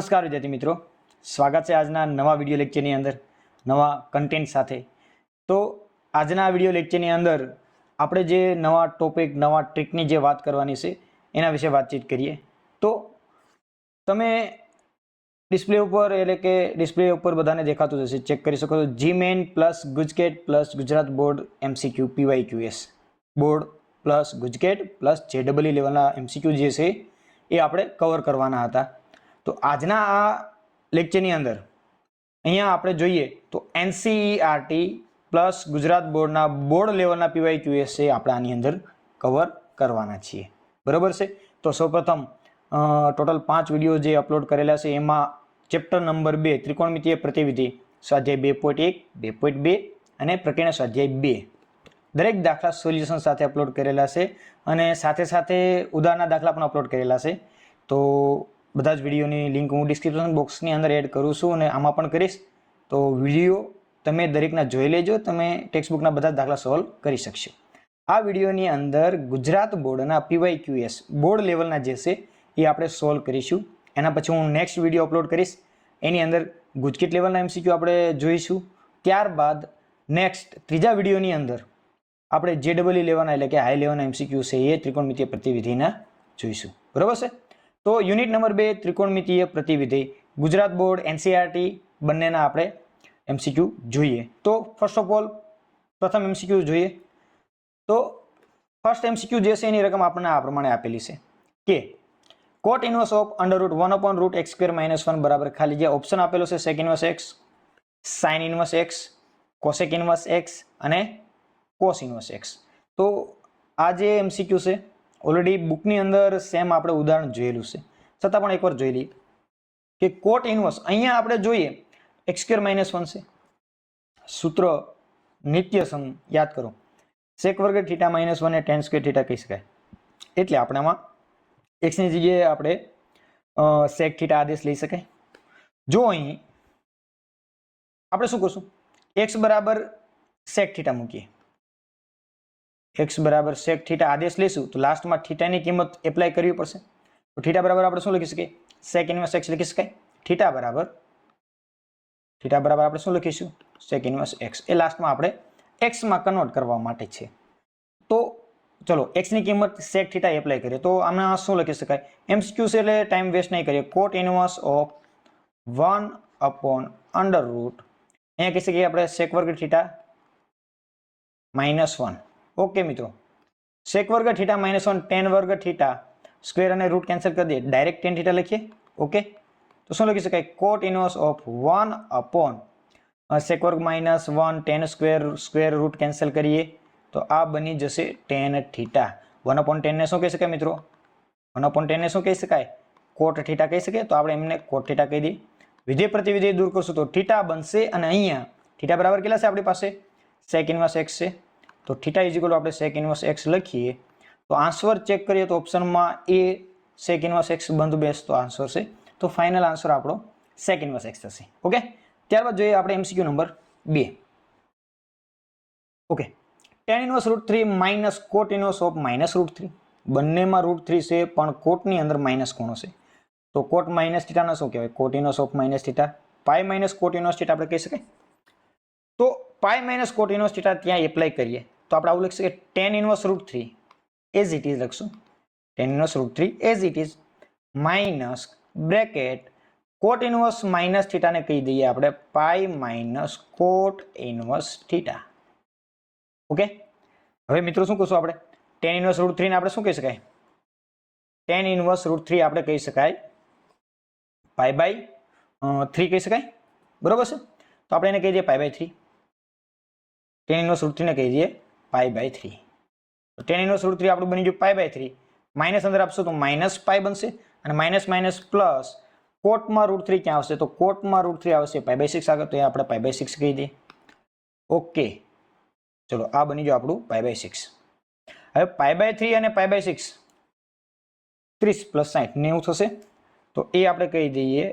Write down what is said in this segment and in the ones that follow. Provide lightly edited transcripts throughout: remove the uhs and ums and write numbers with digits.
નમસ્કાર વિદ્યાર્થી મિત્રો, સ્વાગત છે આજના નવા વિડીયો લેક્ચરની અંદર નવા કન્ટેન્ટ સાથે। તો આજના વિડીયો લેક્ચરની અંદર આપણે જે નવા ટોપિક નવા ટ્રીકની જે વાત કરવાની છે એના વિશે વાતચીત કરીએ। તો તમે ડિસ્પ્લે ઉપર એટલે કે ડિસ્પ્લે ઉપર બધાને દેખાતું હશે, ચેક કરી શકો છો। JEE Main plus GUJCET plus Gujarat board MCQ PYQS board plus GUJCET plus JEE લેવલના MCQ જે છે એ આપણે કવર કરવાના હતા। તો આજના આ લેક્ચરની અંદર અહીંયા આપણે જોઈએ તો NCERT પ્લસ ગુજરાત બોર્ડના બોર્ડ લેવલના PYQS છે આપણે આની અંદર કવર કરવાના છીએ, બરાબર છે। તો સૌપ્રથમ ટોટલ 5 વિડીયો જે અપલોડ કરેલા છે એમાં ચેપ્ટર નંબર 2 ત્રિકોણમિતીય પ્રતિવિધિ સ્વાધ્યાય 2.1 2.2 અને પ્રકરણ સ્વાધ્યાય 2 દરેક દાખલા સોલ્યુશન સાથે અપલોડ કરેલા છે અને સાથે સાથે ઉદાહરણના દાખલા પણ અપલોડ કરેલા છે। તો બધા જ વિડીયોની લિંક હું ડિસ્ક્રિપ્શન બોક્સની અંદર એડ કરું છું અને આમાં પણ કરીશ। તો વિડીયો તમે દરેકના જોઈ લેજો, તમે ટેક્સ્ટબુકના બધા દાખલા સોલ્વ કરી શકશો। આ વિડીયોની અંદર ગુજરાત બોર્ડના PYQS બોર્ડ લેવલના જે છે એ આપણે સોલ્વ કરીશું। એના પછી હું નેક્સ્ટ વિડીયો અપલોડ કરીશ, એની અંદર ગુજકેટ લેવલના MCQ આપણે જોઈશું। ત્યારબાદ નેક્સ્ટ ત્રીજા વિડીયોની અંદર આપણે JEE લેવલના એટલે કે હાઈ લેવલના MCQ છે એ ત્રિકોણમિતીય પ્રતિવિધિના જોઈશું, બરાબર છે। તો યુનિટ નંબર 2 ત્રિકોણમિતીય પ્રતિવિધિ ગુજરાત બોર્ડ NCERT બંનેના આપણે MCQ જોઈએ। તો ફર્સ્ટ ઓફ ઓલ પ્રથમ MCQ જોઈએ તો ફર્સ્ટ MCQ જે છે એની રકમ આપણને આ પ્રમાણે આપેલી છે કે cot ઇનવર્સ ઓફ √1/√x² - 1 બરાબર ખાલી જે ઓપ્શન આપેલો છે sec inverse x, sin inverse x, cosec inverse x અને cos ઇનવર્સ x। તો આ જે MCQ છે ઓલરેડી બુકની અંદર સેમ આપણે ઉદાહરણ જોયેલું છે, છતાં પણ એકવાર જોઈ લઈએ કે કોટ ઇનવર્સ અહીંયા આપણે જોઈએ x² - 1 છે, સૂત્ર નિત્ય સમ યાદ કરો, sec વર્ગ θ - 1 એ tan સ્ક્વેર θ કહી શકાય। એટલે આપણે આમાં x ની જગ્યાએ આપણે sec θ આદેશ લઈ શકાય। જો અહીં આપણે શું કરશું, x બરાબર sec θ મૂકીએ, x બરાબર sec θ આદેશ લેશું તો લાસ્ટમાં થીટાની કિંમત એપ્લાય કરવી પડશે। તો થીટા બરાબર આપણે શું લખી શકીએ, sec ઇનવર્સ x લખી શકાય। થીટા બરાબર આપણે શું લખીશું, sec ઇનવર્સ x, એ લાસ્ટમાં આપણે x માં કન્વર્ટ કરવા માટે છે। તો ચલો x ની કિંમત sec θ એપ્લાય કરીએ તો આમાં શું લખી શકાય, MCQ છે એટલે ટાઈમ વેસ્ટ નહીં કરીએ, cot ઇનવર્સ ઓફ 1/√, અહીંયા કહી શકીએ આપણે sec વર્ગ θ -1। ઓકે મિત્રો, sec વર્ગ θ -1 tan વર્ગ θ સ્ક્વેર અને રૂટ કેન્સલ કરી દઈએ, ડાયરેક્ટ tan θ લખીએ। ઓકે, તો શું લખી શકાય, cot ઇનવર્સ ઓફ 1/sec વર્ગ -1 tan સ્ક્વેર રૂટ કેન્સલ કરીએ તો આ બની જશે tan θ। 1/10 ને શું કહી શકાય મિત્રો, 1/10 ને શું કહી શકાય, cot θ કહી શકાય। તો આપણે એમને cot θ કહી દઈએ, વિધેય પ્રતિવિધેય દૂર કરશું તો θ બનશે અને અહીંયા θ બરાબર કેટલા છે આપણી પાસે, sec ઇનવર્સ x છે। તો θ આપણે sec ઇનવર્સ x લખીએ તો આન્સર ચેક કરીએ તો ઓપ્શનમાં એ sec ઇનવર્સ x બંધ બેસતો આન્સર છે। તો ફાઇનલ આન્સર આપણો sec ઇનવર્સ x થશે। ઓકે, ત્યારબાદ જોઈએ આપણે MCQ number 2। Okay, tan inverse √3 - cot inverse of -√3, બંનેમાં √3 છે પણ કોટની અંદર માઇનસ ખૂણો છે તો cot - θ ના શું કહેવાય, cot inverse of -θ, pi - cot inverse θ આપણે કહી શકાય। તો પાઈ - cot ઇનવર્સ θ ત્યાં એપ્લાય કરીએ તો આપણે આવું લખી શકીએ, tan inverse √3 as it is લખશું, tan inverse √3 as it is minus bracket cot inverse - θ ને કહી દઈએ આપણે પાઈ - cot ઇનવર્સ θ। ઓકે, હવે મિત્રો શું કરશું આપણે, tan ઇનવર્સ √3 ને આપણે શું કહી શકાય, tan ઇનવર્સ √3 આપણે કહી શકાય π/3 કહી શકાય, બરોબર છે। તો આપણે એને કહી દઈએ π/3, tan ઇનવર્સ √3 ને કહી દઈએ π/3। તો tan ઇનવર્સ √3 આપણું બની ગયું π/3, માઇનસ અંદર આપશું તો -π બનશે અને માઇનસ પ્લસ કોટમાં √3 ક્યાં આવશે, તો કોટમાં √3 આવશે π/6 આગળ, તો એ આપણે π/6 કહી દઈએ। ઓકે, ચલો આ બની ગયું આપણું π/6। હવે π/3 અને π/6 30 + 60 90 થશે, તો એ આપણે કહી દઈએ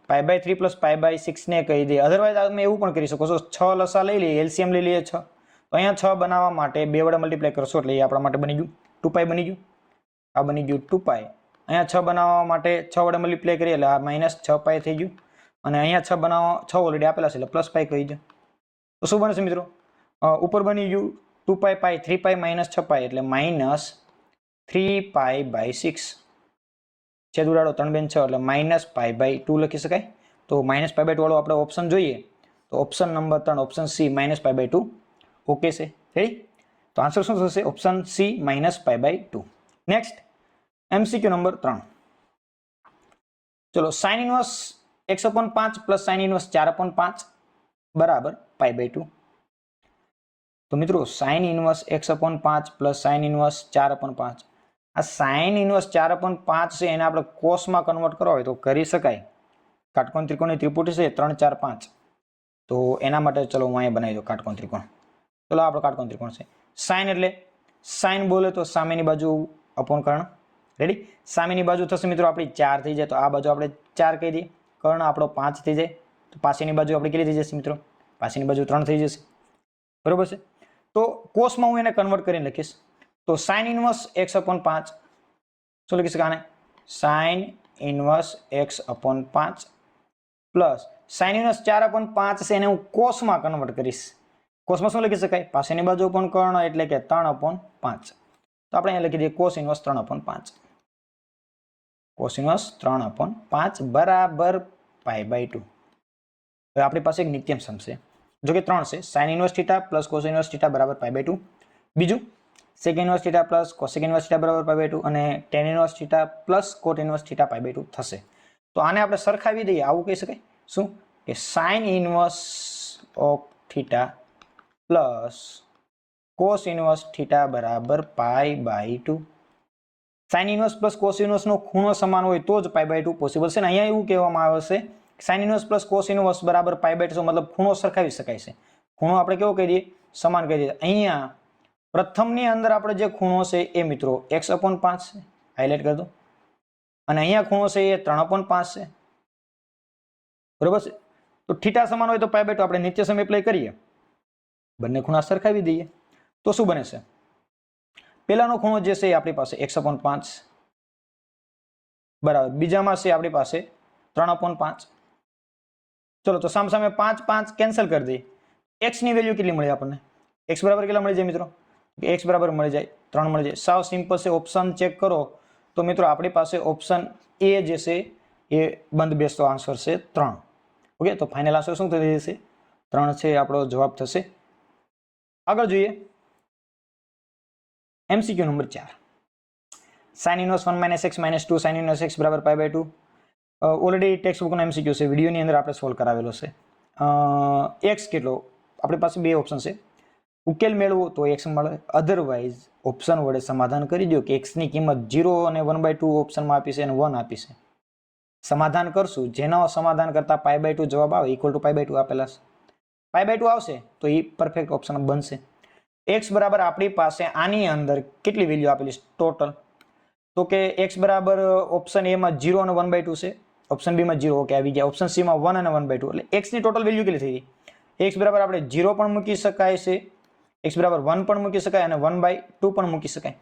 π/3 + π/6 ને કહી દઈએ। અધરવાઇઝ તમે એવું પણ કરી શકો છો, 6 લસા લઈ લઈએ, LCM લઈ લઈએ 6, તો અહીંયા 6 બનાવવા માટે 2 વડે મલ્ટીપ્લાય કરશો એટલે એ આપણા માટે બની ગયું 2π બની ગયું, આ બની ગયું 2π અહીંયા 6 બનાવવા માટે 6 વડે મલ્ટીપ્લાય કરીએ એટલે આ -6π થઈ ગયું અને અહીંયા 6 બનાવવા 6 ઓલરેડી આપેલા છે એટલે +π કહી દો. તો શું બનશે મિત્રો? ઉપર બની ગયું 2π 3π - 6π એટલે -3π/6 છેદ ઉડાડો 3 બેન 6 એટલે -π/2 લખી શકાય. તો -π/2 વાળો આપણે ઓપ્શન જોઈએ તો option number 3 option C -π/2 okay છે. રેડી? તો આન્સર શું થશે? Option C -π/2. Next MCQ number 3. ચલો sin inverse x/5 plus sin inverse 4/5 બરાબર π/2. તો મિત્રો sin inverse x/5 plus sin inverse 4/5 આ sin ઇન્વર્સ 4/5 છે એને આપણે કોસમાં કન્વર્ટ કરવા હોય તો કરી શકાય. કાટકોણ ત્રિકોણની ત્રિપુટી છે 3 4 5 તો એના માટે ચલો હું અહીંયા બનાવી દઉં કાટકોણ ત્રિકોણ. ચલો આપણો કાટકોણ ત્રિકોણ છે. sin એટલે sin બોલે તો સામેની બાજુ અપોન કર્ણ. રેડી? સામેની બાજુ થશે મિત્રો આપણી 4 થઈ જાય તો આ બાજુ આપણે 4 કહી દઈએ. કર્ણ આપણો 5 થઈ જાય તો પાછળની બાજુ આપણી કેટલી થઈ જશે મિત્રો? પાછળની બાજુ 3 થઈ જશે. બરોબર છે? તો કોસમાં હું એને કન્વર્ટ કરીને લખીશ. તો sin ઇન્વર્સ x/5 શું લખી શકાય આને? sin inverse x/5 plus sin inverse 4/5 છે એને હું કોસમાં કન્વર્ટ કરીશ. કોસમાં શું લખી શકાય? પાછળની બાજુ પણ કર્ણ એટલે કે 3/5. તો આપણે અહીંયા લખી દઈએ cos ઇન્વર્સ 3/5. cos ઇન્વર્સ 3/5 બરાબર π/2. હવે આપણી પાસે એક નિત્યમ સમ છે. જો કે 3 છે. sin inverse θ plus cos inverse θ બરાબર π/2. બીજું sec inverse θ plus cosec inverse θ બરાબર π/2 અને tan inverse θ plus cot inverse θ π/2 થશે. તો આને આપણે સરખાવી દઈએ. આવું કહી શકાય શું કે sin inverse of θ plus cos inverse θ બરાબર π/2. sin inverse plus cos inverse નો ખૂણો સમાન હોય તો જ π/2 પોસિબલ છે ને. અહીંયા એવું કહેવામાં આવે છે sin inverse plus cos inverse બરાબર π/2 મતલબ ખૂણો સરખાવી શકાય છે. ખૂણો આપણે કેવો કહી દઈએ? સમાન કહી દઈએ. અહીંયા પ્રથમની અંદર આપણે જે ખૂણો છે એ મિત્રો x/5 છે. હાઇલાઇટ કરી દો. અને અહીંયા ખૂણો છે એ 3/5 છે. બરોબર છે? તો θ સમાન હોય તો π/2 આપણે નિત્ય સમ એપ્લાય કરીએ. બંને ખૂણા સરખાવી દઈએ તો શું બને છે? પહેલાનો ખૂણો જે છે એ આપણી પાસે x/5 બરાબર બીજામાં છે આપણી પાસે 3/5. ચલો તો સામ સામે 5 5 કેન્સલ કરી દઈએ. x ની વેલ્યુ કેટલી મળી આપણને? x બરાબર કેટલા મળી જાય મિત્રો? x બરાબર મળી જાય 3 મળી જાય. સાવ સિમ્પલ છે. ઓપ્શન ચેક કરો તો મિત્રો આપણી પાસે ઓપ્શન એ જે છે એ બંધ બેસતો આન્સર છે 3. ઓકે, તો ફાઇનલ આન્સર શું થઈ જશે? 3 છે આપણો જવાબ થશે. આગળ જોઈએ MCQ number 4. sin inverse 1 - x - 2 sin inverse x બરાબર π/2. ઓલરેડી ટેક્સ્ટ બુકનો MCQ છે. વિડીયોની અંદર આપણે સોલ્વ કરાવેલો છે. x કેટલો? આપણી પાસે બે ઓપ્શન છે. ઉકેલ મેળવો તો x મળે, અધરવાઇઝ ઓપ્શન વડે સમાધાન કરી દો કે x ની કિંમત 0 અને 1/2 ઓપ્શનમાં આપી છે અને 1 આપી છે. સમાધાન કરશું જેનો સમાધાન કરતા π/2 જવાબ આવે ઇક્વલ ટુ π/2 આપેલા છે. π/2 આવશે તો એ પરફેક્ટ ઓપ્શન બનશે. x બરાબર આપણી પાસે આની અંદર કેટલી વેલ્યુ આપેલી છે ટોટલ? તો કે x બરાબર ઓપ્શન એ માં 0 અને 1/2 છે. ઓપ્શન બી માં 0 ઓકે આવી ગયા. ઓપ્શન સી માં 1 અને 1/2 એટલે x ની ટોટલ વેલ્યુ કેટલી થઈ ગઈ? x બરાબર આપણે 0 પણ મૂકી શકાય છે, x બરાબર 1 પણ મૂકી શકાય અને 1/2 પણ મૂકી શકાય.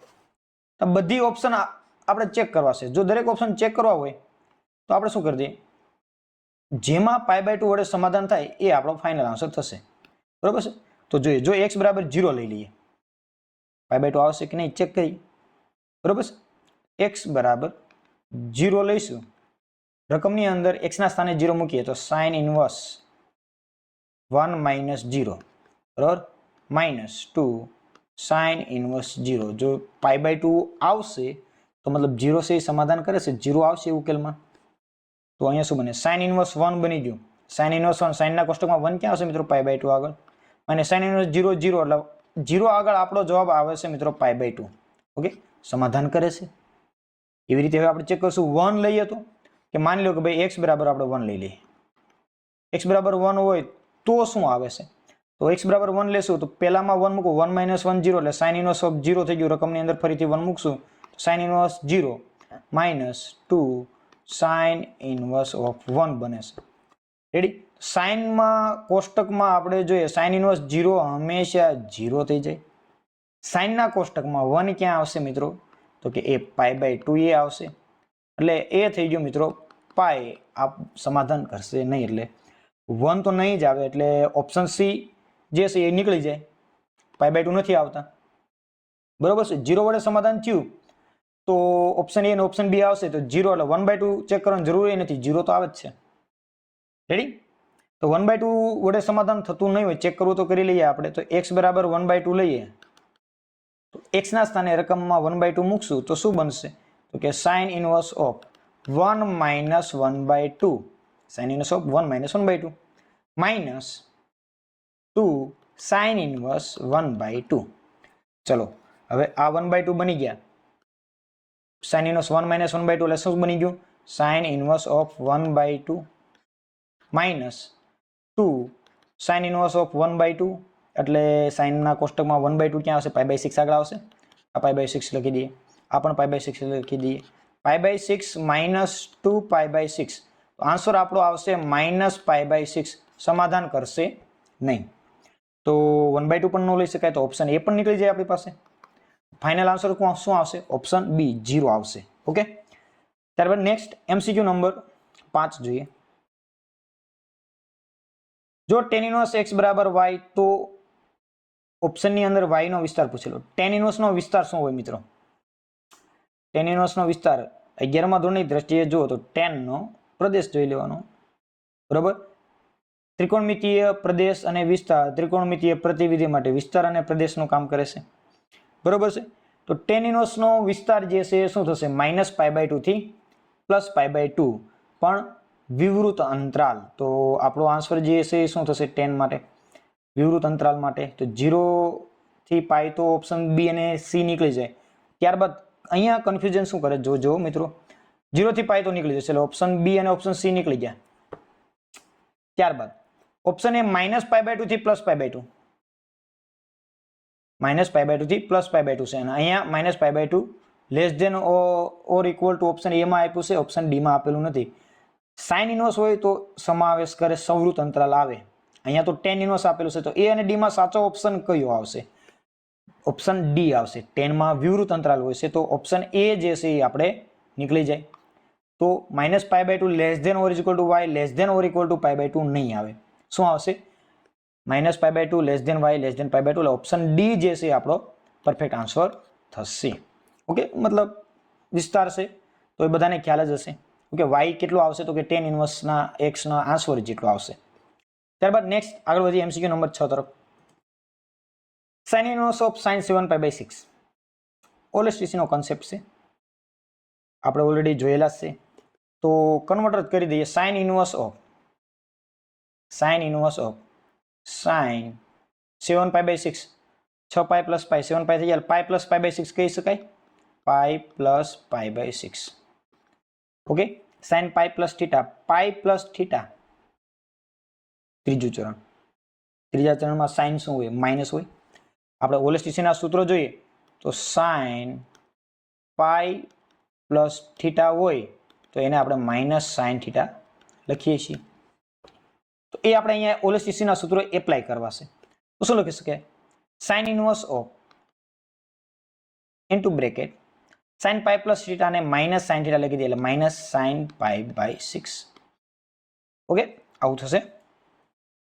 તો બધી ઓપ્શન આપણે ચેક કરવા છે. જો દરેક ઓપ્શન ચેક કરવા હોય તો આપણે શું કરી દઈએ? જેમાં π/2 વડે સમાધાન થાય એ આપણો ફાઇનલ આન્સર થશે. બરોબર છે? તો જોઈએ જો x બરાબર 0 લઈ લઈએ, π/2 આવશે કે નહીં ચેક કરીએ. બરોબર છે? x બરાબર 0 લઈશું, રકમની અંદર x ના સ્થાને 0 મૂકીએ તો sin ઇન્વર્સ 1 - 0 બરાબર -2 sin ઇન્વર્સ 0. જો π/2 આવશે તો મતલબ 0 છે એ સમાધાન કરે છે, 0 આવશે ઉકેલમાં તો અહીંયા શું બને? sin ઇન્વર્સ 1 બની ગયું. sin ઇન્વર્સ 1 sin ના કોષ્ટકમાં 1 ક્યાં આવશે મિત્રો? π/2 આગળ. અને sin ઇન્વર્સ 0 0 એટલે 0 આગળ આપણો જવાબ આવે છે મિત્રો π/2. ઓકે, સમાધાન કરે છે. એવી રીતે હવે આપણે ચેક કરશું 1 લઈએ તો કે માની લો કે ભાઈ x બરાબર આપણે 1 લઈ લઈએ. x બરાબર 1 હોય તો શું આવે છે? તો x બરાબર 1 લેશું તો પહેલામાં 1 મૂકો, 1 - 1 0 એટલે sin ઇન્વર્સ ઓફ 0 થઈ ગયું. રકમની અંદર ફરીથી 1 મૂકશું તો sin inverse 0 -2 sin inverse of 1 બને છે. રેડી? sin માં કોષ્ટકમાં આપણે જોઈએ sin ઇન્વર્સ 0 હંમેશા 0 થઈ જાય. sin ના કોષ્ટકમાં 1 ક્યાં આવશે મિત્રો? તો કે એ π/2 એ આવશે. એટલે એ થઈ ગયો મિત્રો પાઈ, આ સમાધાન કરશે નહીં એટલે 1 તો નહીં જ આવે, એટલે ઓપ્શન સી જે છે એ નીકળી જાય, π/2 નથી આવતા, બરોબર છે. 0 વડે સમાધાન થયું તો ઓપ્શન એ અને ઓપ્શન બી આવશે, તો 0 એટલે 1/2 ચેક કરવાની જરૂર નથી, 0 તો આવે જ છે. રેડી? તો 1/2 વડે સમાધાન થતું નહીં હોય, ચેક કરવું તો કરી લઈએ આપણે. તો x બરાબર 1/2 લઈએ તો x ના સ્થાને રકમમાં 1/2 મૂકશું તો શું બનશે? તો કે sin inverse of 1 minus 1/2, sin inverse of 1 minus 1/2 minus 2 sin inverse 1/2. ચલો હવે આ 1/2 બની ગયા, sin ઇનવર્સ 1 minus 1/2 એટલે શું બની ગયું? sin inverse of 1/2 minus 2 sin inverse of 1/2, એટલે sin ના કોષ્ટકમાં 1/2 ક્યાં આવશે? π/6 આગળ આવશે. આ π/6 લખી દઈએ, આ પણ π/6 લખી દઈએ. π/6 minus 2 π/6, તો આન્સર આપણો આવશે -π/6, સમાધાન કરશે નહીં. તો 1/2 પણ ન લઈ શકાય, તો ઓપ્શન એ પણ નીકળી જાય આપણી પાસે. ફાઇનલ આન્સર શું આવશે? ઓપ્શન બી 0 આવશે. ઓકે, ત્યારબાદ નેક્સ્ટ MCQ નંબર 5 જોઈએ. જો tan ઇનવર્સ x બરાબર y, તો ઓપ્શનની અંદર y નો વિસ્તાર પૂછેલો. tan ઇનવર્સ નો વિસ્તાર શું હોય મિત્રો? tan ઇનવર્સ નો વિસ્તાર 11મા ધોરણની દ્રષ્ટિએ જુઓ તો tan નો પ્રદેશ જોઈ લેવાનો, બરાબર. ત્રિકોણમિતીય પ્રદેશ અને વિસ્તાર ત્રિકોણમિતીય પ્રતિવિધિ માટે વિસ્તાર અને પ્રદેશનું કામ કરે છે, બરોબર છે. તો tan ઇનવર્સ નો વિસ્તાર જે છે શું થશે? -π/2 થી +π/2, પણ વિવૃત અંતરાલ. તો આપણો આન્સર જે છે શું થશે tan માટે? વિવૃત અંતરાલ માટે તો 0 થી π, તો ઓપ્શન બી અને સી નીકળી જાય. ત્યારબાદ અહીંયા કન્ફ્યુઝન શું કરે? જો મિત્રો 0 થી π તો નીકળી જશે, એટલે ઓપ્શન બી અને ઓપ્શન સી નીકળી ગયા. ત્યારબાદ ઓપ્શન એ -π/2 થી +π/2, -π/2 થી +π/2 છે, અને અહીંયા -π/2 less than or equal to option A માં આપ્યું છે, ઓપ્શન ડી માં આપેલું નથી. સાઇન ઇનવર્સ હોય તો સમાવેશ કરે સંવૃત અંતરાલ આવે, અહીંયા તો tan ઇનવર્સ આપેલું છે, તો એ અને ડી માં સાચો ઓપ્શન કયો આવશે? ઓપ્શન ડી આવશે. tan માં વિવૃત અંતરાલ હોય છે, તો ઓપ્શન એ જે છે એ આપણે નીકળી જાય. તો -π/2 less than or equal to y less than or equal to π/2 નહીં આવે. શું આવશે? -π/2 less than y less than π/2, એટલે ઓપ્શન ડી જે છે આપણો પરફેક્ટ આન્સર થશે. ઓકે, મતલબ વિસ્તાર છે તો એ બધાને ખ્યાલ જ હશે. ઓકે, y કેટલો આવશે? તો કે tan ઇનવર્સના x ના આન્સર જેટલો આવશે. ત્યારબાદ નેક્સ્ટ આગળ વધી MCQ નંબર 6 તરફ. sin inverse of sin 7π/6 OLSTC નો કોન્સેપ્ટ છે, આપણે ઓલરેડી જોયેલા છે, તો કન્વર્ટર કરી દઈએ. sin ઇનવર્સ ઓફ sin 7π/6, 6π + π, 7π થઈ ગયા, π + π/6 કહી શકાય, π + π/6. Okay, sin π + θ, π + θ. ત્રીજું ચરણ, ત્રીજા ચરણમાં sin શું હોય? માઇનસ હોય. આપણે OLSTC ના સૂત્રો જોઈએ તો sin π + θ હોય તો એને આપણે -sin θ લખીએ છીએ. તો એ આપણે અહીંયા OLSTC ના સૂત્રો એપ્લાય કરવા છે, તો શું લખી શકાય? sin inverse of into bracket sin π + θ ને -sin θ લખી દઈએ, એટલે -sin π/6. ઓકે, આવું થશે,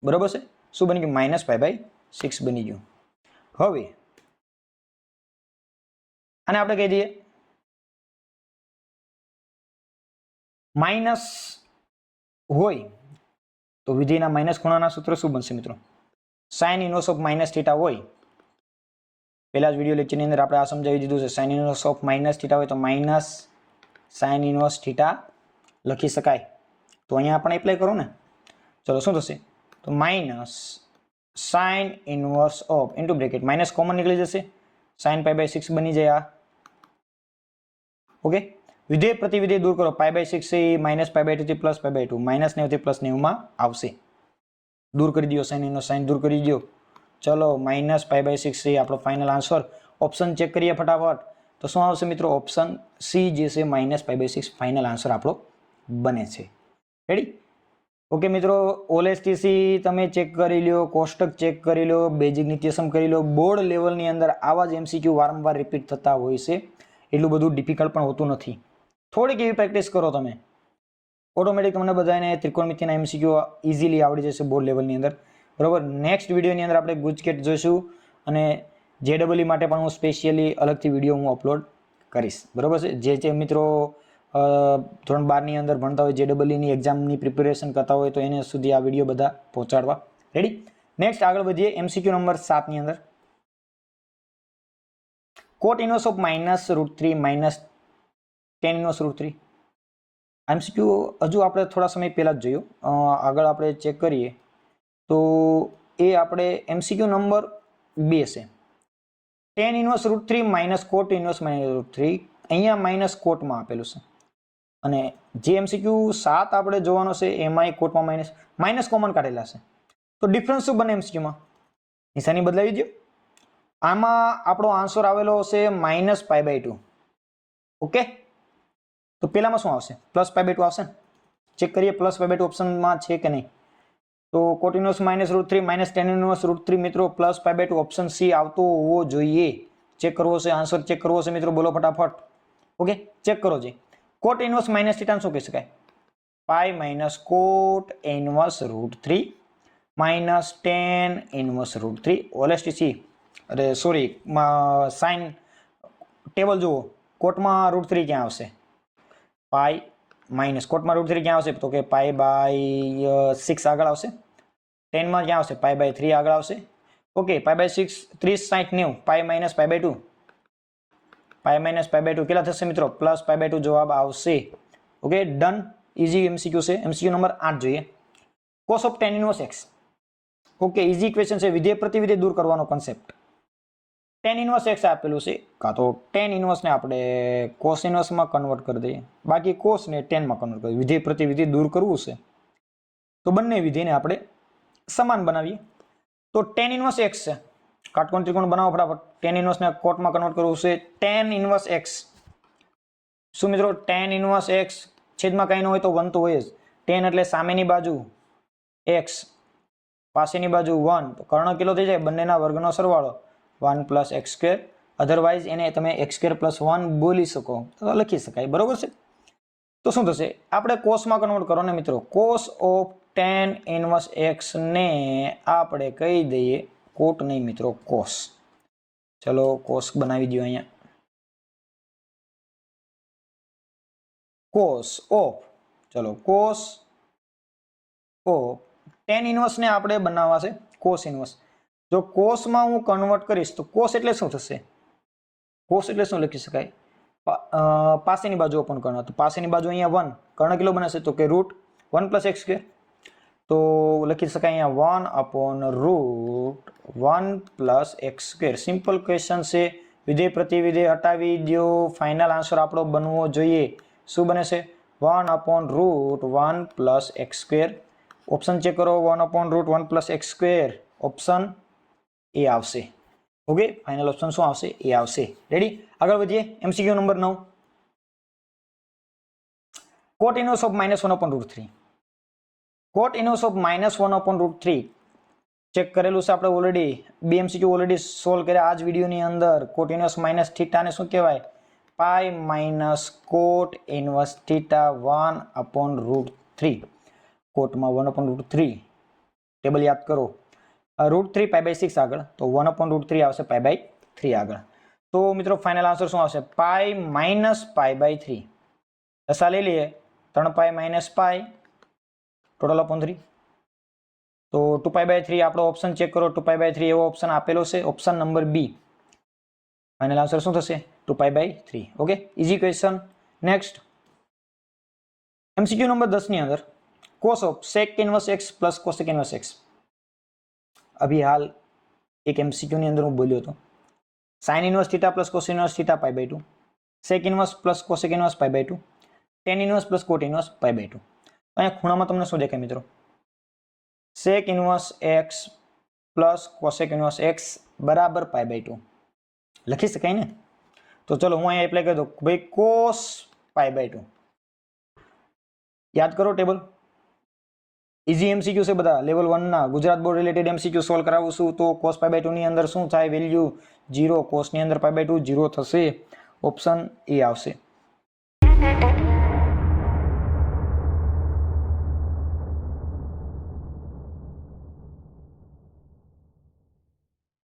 બરોબર છે. શું બની ગયું? -π/6 બની ગયું. હવે આને આપણે કહી દઈએ માઇનસ હોય તો વિધેયના માઇનસ ખૂણાના સૂત્ર શું બનશે મિત્રો? sin ઇનવર્સ ઓફ -θ હોય, પહેલા જ વિડિયો લેક્ચરની અંદર આપણે આ સમજાવી દીધું છે. sin ઇનવર્સ ઓફ -θ હોય તો -sin ઇનવર્સ θ લખી શકાય. તો અહીંયા આપણે એપ્લાય કરો ને. ચલો શું થશે? તો sin inverse of into bracket minus common નીકળી જશે, sin π/6 બની જાય આ. ઓકે, વિધેય પ્રતિવિધેય દૂર કરો, π/6 છે -π/2 થી +π/2, -90 થી +90 માં આવશે. દૂર કરી દો, sin ઇનવર્સ sin દૂર કરી દો. ચલો -π/6 છે આપણો ફાઇનલ આન્સર. ઓપ્શન ચેક કરીએ ફટાફટ, તો શું આવશે મિત્રો? ઓપ્શન સી જે છે -π/6 ફાઇનલ આન્સર આપણો બને છે. રેડી? ઓકે મિત્રો, OLSTC તમે ચેક કરી લો, કોષ્ટક ચેક કરી લો, બેઝિક નિત્યસમ કરી લો. બોર્ડ લેવલની અંદર આવા જ MCQ વારંવાર રિપીટ થતા હોય છે, એટલું બધું ડિફિકલ્ટ પણ હોતું નથી. થોડીક એવી પ્રેક્ટિસ કરો તમે, ઓટોમેટિક તમને બધાને ત્રિકોણમિતિના MCQ ઇઝીલી આવડી જશે બોર્ડ લેવલની અંદર, બરાબર. નેક્સ્ટ વિડીયોની અંદર આપણે ગુજકેટ જોઈશું અને JEE માટે પણ હું સ્પેશિયલી અલગથી વિડીયો હું અપલોડ કરીશ, બરાબર છે. જે મિત્રો ધોરણ 12ની અંદર ભણતા હોય, JEEની એક્ઝામની પ્રિપેરેશન કરતા હોય તો એને સુધી આ વિડીયો બધા પહોંચાડવા. રેડી. નેક્સ્ટ આગળ વધીએ MCQ નંબર 7ની અંદર. Cot inverse of -√3 tan inverse √3. MCQ હજુ આપણે થોડા સમય પહેલાં જ જોયું, આગળ આપણે ચેક કરીએ તો એ આપણે MCQ નંબર 2 છે. tan ઇનવર્સ √3 - કોટ ઇનવર્સ -√3, અહીંયા માઇનસ કોટમાં આપેલું છે. અને જે MCQ 7 આપણે જોવાનો છે એમાંય કોટમાં માઇનસ કોમન કાઢેલા છે. તો ડિફરન્સ શું બને MCQમાં? નિશાની બદલાવી દો. આમાં આપણો આન્સર આવેલો હશે -π/2. ઓકે, તો પેલામાં શું આવશે? +π/2 આવશે ને? ચેક કરીએ +π/2 ઓપ્શનમાં છે કે નહીં. તો કોટ ઇનવર્સ -√3 - tan ઇનવર્સ √3 મિત્રો +π/2 ઓપ્શન C આવતો હોવો જોઈએ. ચેક કરવો છે, આન્સર ચેક કરવો છે મિત્રો, બોલો ફટાફટ. ઓકે, ચેક કરો જી. કોટ ઇનવર્સ - θ શું કહી શકાય? π - કોટ ઇનવર્સ √3 - tan ઇનવર્સ √3 ઓલેસ્ટી C. અરે સોરી, સાઇન ટેબલ જુઓ. કોટમાં √3 ક્યાં આવશે? પાઈ માઇનસ કોટમાં √3 ક્યાં આવશે? તો કે π/6 આગળ આવશે. 10માં ક્યાં આવશે? π/3 આગળ આવશે. ઓકે, π/6 30 60 90, π - π/2. π - π/2 કેટલા થશે મિત્રો? +π/2 જવાબ આવશે. Okay, done. ઇઝી MCQ છે. MCQ નંબર 8 જોઈએ. cos of tan inverse x. Okay, easy equation છે. વિધેય પ્રતિવિધેય દૂર કરવાનો કોન્સેપ્ટ. tan ઇનવર્સ x આપેલું છે, કાં તો tan ઇનવર્સને આપણે cos ઇનવર્સમાં કન્વર્ટ કરી દઈએ, બાકી cos ને tanમાં કન્વર્ટ કરીએ. વિધેય પ્રતિવિધેય દૂર કરવું છે તો બંને વિધેયને આપણે સમાન બનાવીએ. તો tan ઇનવર્સ x છે, કાટકોણ ત્રિકોણ બનાવો ફટાફટ. tan ઇનવર્સને કોટમાં કન્વર્ટ કરવું છે. tan ઇનવર્સ x શું મિત્રો? tan ઇનવર્સ x છેદમાં કંઈ ન હોય તો 1 તો હોય જ. tan એટલે સામેની બાજુ x, પાસેની બાજુ 1, તો કર્ણ કેટલો થઈ જાય? બંનેના વર્ગનો સરવાળો 1 + x². અધરવાઇઝ એને તમે x² + 1 બોલી શકો, તો લખી શકાય, બરોબર છે. તો શું થશે? આપણે કોસમાં કન્વર્ટ કરો ને મિત્રો. cos of tan inverse x ને આપણે કહી દઈએ કોટ નહીં મિત્રો, કોસ. ચલો કોસ બનાવી દો અહીંયા. કોસ ઓફ, ચલો કોસ ઓફ tan ઇનવર્સ ને આપણે બનાવવા છે કોસ ઇનવર્સ. જો કોસમાં હું કન્વર્ટ કરીશ તો કોસ એટલે શું થશે? કોસ એટલે શું લખી શકાય? પાસેની બાજુ ઓપન કર્ણ, તો પાસેની બાજુ અહીંયા 1, કર્ણ કેટલો બનશે? તો કે √1 + x². તો લખી શકાય અહીંયા 1/√1 + x². સિમ્પલ ક્વેશ્ચન છે. વિધેય પ્રતિવિધેય હટાવી દો. ફાઇનલ આન્સર આપણો બનવો જોઈએ. શું બને છે? 1/√1 + x². ઓપ્શન ચેક કરો. 1/√1 + x². ઓપ્શન એ આવશે. ઓકે, ફાઇનલ ઓપ્શન શું આવશે? એ આવશે. રેડી, આગળ વધીએ. MCQ નંબર 9. Cot inverse of -1/√3. Cot inverse of -1/√3 check કરેલું છે આપણે ઓલરેડી. 2 MCQ ઓલરેડી સોલ્વ કર્યા આ જ વિડીયોની અંદર. કોટ ઇનવર્સ -θ ને શું કહેવાય? π - કોટ ઇનવર્સ θ 1/√3. કોટમાં 1/√3 ટેબલ યાદ કરો. √3 π/6 આગળ, તો 1/√3 આવશે π/3 આગળ. તો મિત્રો ફાઇનલ આન્સર શું આવશે? π - π/3. દશા લઈ લઈએ. 3π - π ટોટલ upon 3. તો 2π/3 આપણો ઓપ્શન ચેક કરો. 2π/3 એવો ઓપ્શન આપેલો છે, option number B. Final answer શું થશે? 2π/3. Okay, easy question. Next MCQ number 10 ની અંદર cos of sec inverse x + cosec inverse x. અભી હાલ એક MCQ ની અંદર હું બોલ્યો હતો. sin inverse θ + cos inverse θ π/2, sec inverse + cosec inverse π/2, tan inverse + cot inverse π/2. અહીંયા ખૂણામાં તમને શું દેખાય મિત્રો? sec inverse x + cosec inverse x બરાબર π/2 લખી શકાય ને? તો ચલો હું અહીંયા એપ્લાય કરી દઉં. ભાઈ cos π/2 યાદ કરો ટેબલ. ઇઝી MCQ છે બધા. લેવલ 1 ના Gujarat board related MCQ solve કરાવું છું. તો cos π/2 ની અંદર શું થાય? વેલ્યુ 0. cos ની અંદર π/2 0 થશે. ઓપ્શન એ આવશે.